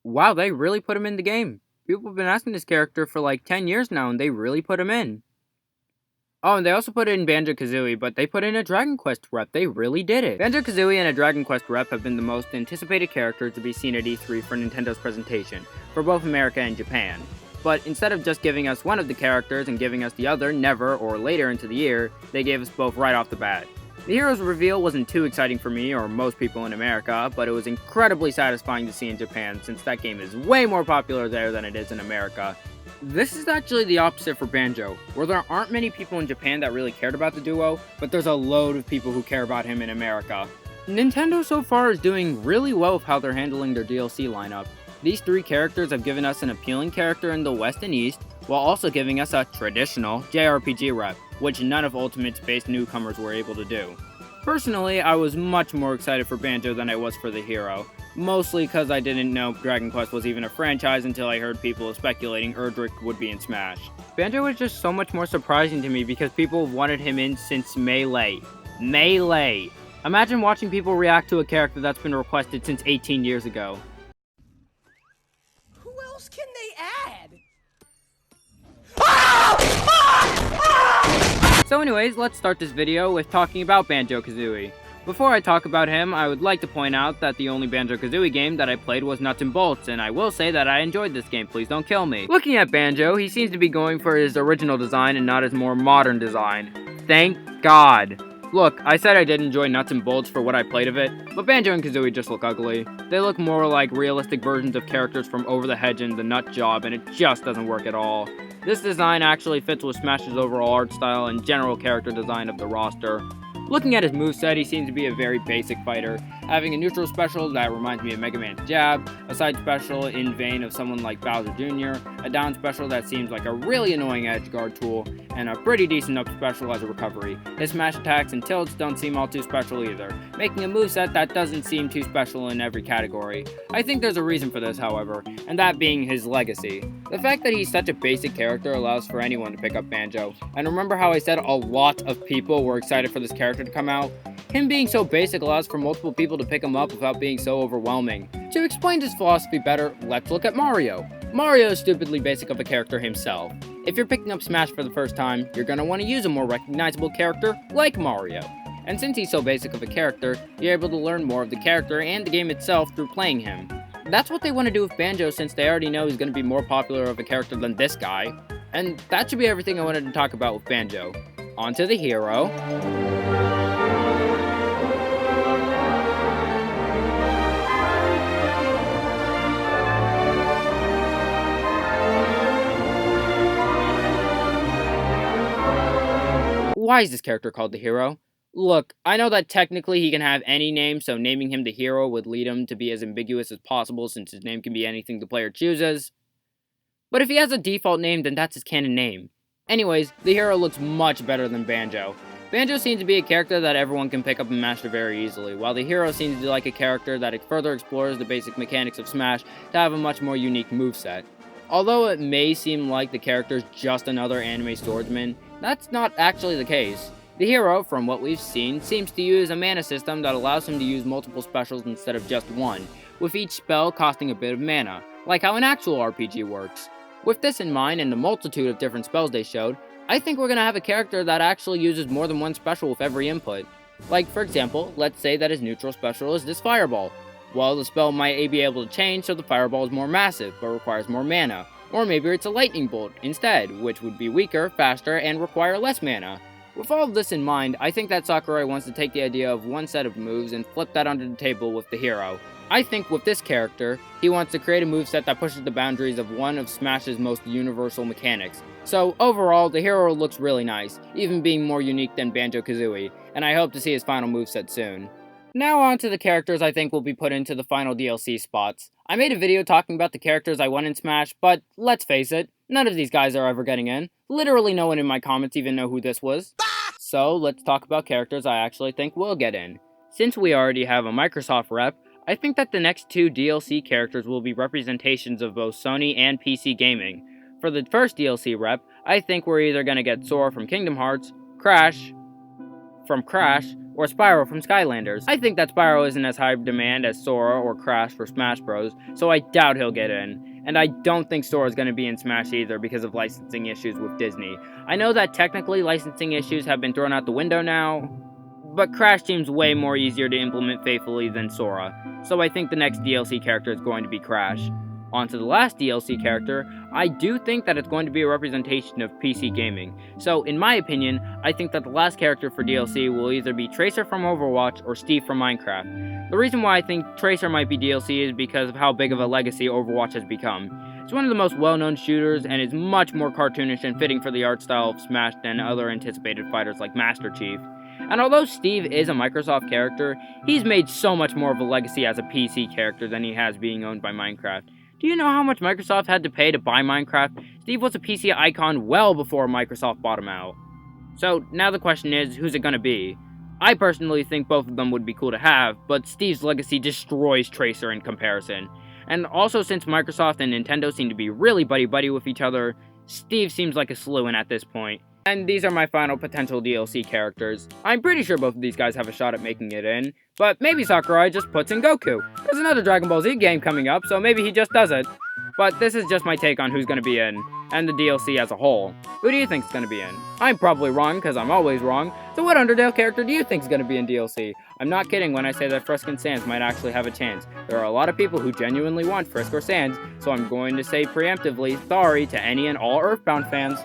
Wow, they really put him in the game. People have been asking this character for like 10 years now, and they really put him in. Oh, and they also put it in Banjo-Kazooie, but they put in a Dragon Quest rep. They really did it. Banjo-Kazooie and a Dragon Quest rep have been the most anticipated characters to be seen at E3 for Nintendo's presentation, for both America and Japan. But instead of just giving us one of the characters and giving us the other never or later into the year, they gave us both right off the bat. The hero's reveal wasn't too exciting for me or most people in America, but it was incredibly satisfying to see in Japan since that game is way more popular there than it is in America. This is actually the opposite for Banjo, where there aren't many people in Japan that really cared about the duo, but there's a load of people who care about him in America. Nintendo so far is doing really well with how they're handling their DLC lineup. These three characters have given us an appealing character in the West and East, while also giving us a traditional JRPG rep, which none of Ultimate's based newcomers were able to do. Personally, I was much more excited for Banjo than I was for the hero, mostly because I didn't know Dragon Quest was even a franchise until I heard people speculating Erdrick would be in Smash. Banjo was just so much more surprising to me because people have wanted him in since Melee. Melee! Imagine watching people react to a character that's been requested since 18 years ago. Who else can they add? So anyways, let's start this video with talking about Banjo-Kazooie. Before I talk about him, I would like to point out that the only Banjo-Kazooie game that I played was Nuts and Bolts, and I will say that I enjoyed this game, please don't kill me. Looking at Banjo, he seems to be going for his original design and not his more modern design. Thank God. Look, I said I did enjoy Nuts and Bolts for what I played of it, but Banjo and Kazooie just look ugly. They look more like realistic versions of characters from Over the Hedge and The Nut Job, and it just doesn't work at all. This design actually fits with Smash's overall art style and general character design of the roster. Looking at his moveset, he seems to be a very basic fighter, having a neutral special that reminds me of Mega Man's jab, a side special in vein of someone like Bowser Jr., a down special that seems like a really annoying edge guard tool, and a pretty decent up special as a recovery. His smash attacks and tilts don't seem all too special either, making a moveset that doesn't seem too special in every category. I think there's a reason for this, however, and that being his legacy. The fact that he's such a basic character allows for anyone to pick up Banjo, and remember how I said a lot of people were excited for this character to come out? Him being so basic allows for multiple people to pick him up without being so overwhelming. To explain this philosophy better, let's look at Mario. Mario is stupidly basic of a character himself. If you're picking up Smash for the first time, you're going to want to use a more recognizable character like Mario. And since he's so basic of a character, you're able to learn more of the character and the game itself through playing him. That's what they want to do with Banjo since they already know he's going to be more popular of a character than this guy. And that should be everything I wanted to talk about with Banjo. On to the hero. Why is this character called the hero? Look, I know that technically he can have any name, so naming him the hero would lead him to be as ambiguous as possible since his name can be anything the player chooses. But if he has a default name, then that's his canon name. Anyways, the hero looks much better than Banjo. Banjo seems to be a character that everyone can pick up and master very easily, while the hero seems to be like a character that further explores the basic mechanics of Smash to have a much more unique moveset. Although it may seem like the character's just another anime swordsman, that's not actually the case. The hero, from what we've seen, seems to use a mana system that allows him to use multiple specials instead of just one, with each spell costing a bit of mana, like how an actual RPG works. With this in mind and the multitude of different spells they showed, I think we're going to have a character that actually uses more than one special with every input. Like, for example, let's say that his neutral special is this Fireball. Well, the spell might be able to change so the Fireball is more massive, but requires more mana. Or maybe it's a Lightning Bolt instead, which would be weaker, faster, and require less mana. With all of this in mind, I think that Sakurai wants to take the idea of one set of moves and flip that onto the table with the hero. I think with this character, he wants to create a moveset that pushes the boundaries of one of Smash's most universal mechanics. So overall, the hero looks really nice, even being more unique than Banjo-Kazooie, and I hope to see his final moveset soon. Now on to the characters I think will be put into the final DLC spots. I made a video talking about the characters I want in Smash, but let's face it, none of these guys are ever getting in. Literally no one in my comments even know who this was. So let's talk about characters I actually think will get in. Since we already have a Microsoft rep, I think that the next two DLC characters will be representations of both Sony and PC gaming. For the first DLC rep, I think we're either going to get Sora from Kingdom Hearts, Crash, from Crash, or Spyro from Skylanders. I think that Spyro isn't as high demand as Sora or Crash for Smash Bros, so I doubt he'll get in. And I don't think Sora's gonna be in Smash either because of licensing issues with Disney. I know that technically licensing issues have been thrown out the window now, but Crash seems way more easier to implement faithfully than Sora, so I think the next DLC character is going to be Crash. On to the last DLC character, I do think that it's going to be a representation of PC gaming. So, in my opinion, I think that the last character for DLC will either be Tracer from Overwatch or Steve from Minecraft. The reason why I think Tracer might be DLC is because of how big of a legacy Overwatch has become. It's one of the most well-known shooters and is much more cartoonish and fitting for the art style of Smash than other anticipated fighters like Master Chief. And although Steve is a Microsoft character, he's made so much more of a legacy as a PC character than he has being owned by Minecraft. Do you know how much Microsoft had to pay to buy Minecraft? Steve was a PC icon well before Microsoft bought him out. So now the question is, who's it gonna be? I personally think both of them would be cool to have, but Steve's legacy destroys Tracer in comparison. And also, since Microsoft and Nintendo seem to be really buddy-buddy with each other, Steve seems like a slew-in at this point. And these are my final potential DLC characters. I'm pretty sure both of these guys have a shot at making it in, but maybe Sakurai just puts in Goku. There's another Dragon Ball Z game coming up, so maybe he just does it. But this is just my take on who's gonna be in, and the DLC as a whole. Who do you think's gonna be in? I'm probably wrong, because I'm always wrong, so what Undertale character do you think's gonna be in DLC? I'm not kidding when I say that Frisk and Sans might actually have a chance. There are a lot of people who genuinely want Frisk or Sans, so I'm going to say preemptively sorry to any and all Earthbound fans.